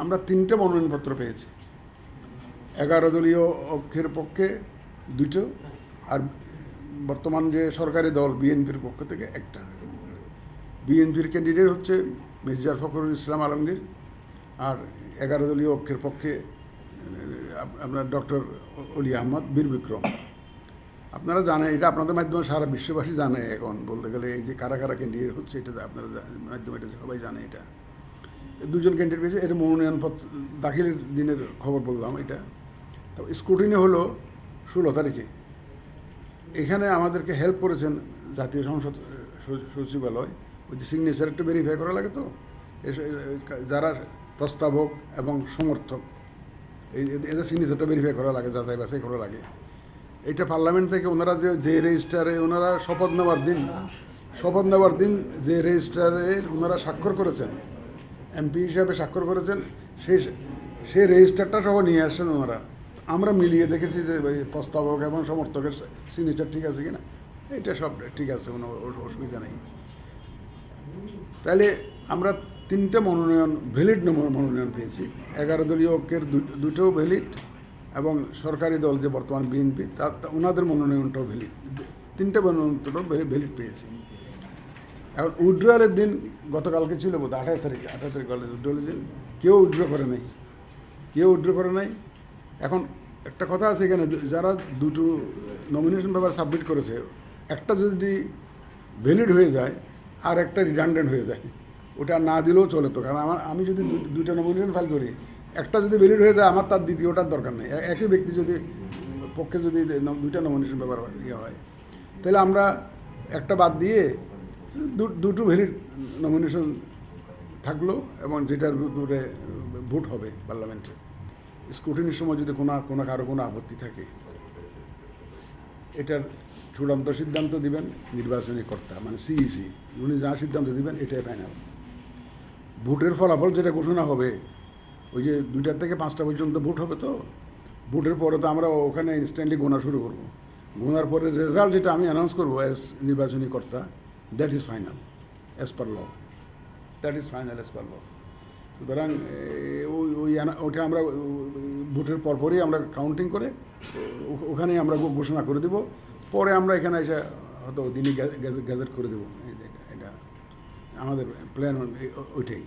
আমরা 3টে মনোনয়নপত্র পেয়েছি। 11 দলীয় ঐক্যের পক্ষে 2টো, আর বর্তমান যে সরকারি দল বিএনপির পক্ষ থেকে 1টা। বিএনপির ক্যান্ডিডেট হচ্ছে মির্জা ফখরুল ইসলাম আলমগীর, আর 11 দলীয় ঐক্যের পক্ষে আপনার ডক্টর অলি আহমদ বীর বিক্রম। আপনারা জানেন, এটা আপনাদের মাধ্যমে সারা বিশ্ববাসী জানে। এখন বলতে গেলে এই যে কারা কারা ক্যান্ডিডেট হচ্ছে, এটা আপনারা মাধ্যমে এটা সবাই জানে। এটা 2জন ক্যান্ডিডেট পেয়েছে। এর মনোনয়নপত্র দাখিলের দিনের খবর বললাম। এটা তো স্ক্রুটিনি হলো 16 তারিখে। এখানে আমাদেরকে হেল্প করেছেন জাতীয় সংসদ সচিবালয়। ওই যে সিগনেচার একটু ভেরিফাই করা লাগে, তো যারা প্রস্তাবক এবং সমর্থক এদের সিগনেচারটা ভেরিফাই করা লাগে, যাচাই বাছাই করা লাগে। এইটা পার্লামেন্ট থেকে ওনারা যে রেজিস্টারে ওনারা শপথ নেওয়ার দিন যে রেজিস্টারে ওনারা স্বাক্ষর করেছেন, এমপি হিসাবে স্বাক্ষর করেছেন, সেই রেজিস্টারটা সহ নিয়ে আসছেন ওনারা। আমরা মিলিয়ে দেখেছি যে প্রস্তাবক এবং সমর্থকের সিগনেচার ঠিক আছে কিনা। এটা সব ঠিক আছে, কোনো অসুবিধা নেই। তাহলে আমরা 3টে ভ্যালিড মনোনয়ন পেয়েছি। 11 দলীয় ঐক্যের 2টো ভ্যালিড, এবং সরকারি দল যে বর্তমান বিএনপি ওনাদের মনোনয়নটাও ভ্যালিড। 3টে মনোনয়নটাও ভ্যালিড পেয়েছি। এখন উইথড্রয়ালের দিন গতকালকে ছিল বোধ 18 তারিখ উইথড্রয়ালের দিন কেউ উইথড্র করে নাই। এখন একটা কথা আছে এখানে, যারা 2টো নমিনেশন পেপার সাবমিট করেছে, একটা যদি ভ্যালিড হয়ে যায় আর একটা রিডান্ডেন্ট হয়ে যায়, ওটা না দিলেও চলে। তো কারণ আমি যদি 2টা নমিনেশন ফাইল করি, একটা যদি ভ্যালিড হয়ে যায়, আমার তার দ্বিতীয়টার দরকার নেই। একই ব্যক্তি যদি পক্ষে যদি 2টা নমিনেশন পেপার ইয়ে হয়, তাহলে আমরা একটা বাদ দিয়ে 2টো ভ্যালিড নমিনেশন থাকলো, এবং যেটার উপরে ভোট হবে পার্লামেন্টে। স্ক্রুটিনির সময় যদি কারো কোনো আপত্তি থাকে, এটার চূড়ান্ত সিদ্ধান্ত দিবেন নির্বাচনী কর্তা, মানে সিইসি। উনি যা সিদ্ধান্ত দিবেন এটাই ফাইনাল। ভোটের ফলাফল যেটা ঘোষণা হবে, ওই যে 2টা থেকে 5টা পর্যন্ত ভোট হবে। তো ভোটের পরে তো আমরা ওখানে ইনস্ট্যান্টলি গোনা শুরু করবো। গোনার পরে রেজাল্ট যেটা আমি অ্যানাউন্স করবো অ্যাজ নির্বাচনী কর্তা, that is final as per law. সুতরাং ওইটা আমরা ভোটের পরপরই আমরা কাউন্টিং করে ওখানেই আমরা ঘোষণা করে দেব। পরে আমরা এখানে এসে হয়তো দিনই গ্যাজেট করে দেবো। এটা আমাদের প্ল্যান ওইটাই।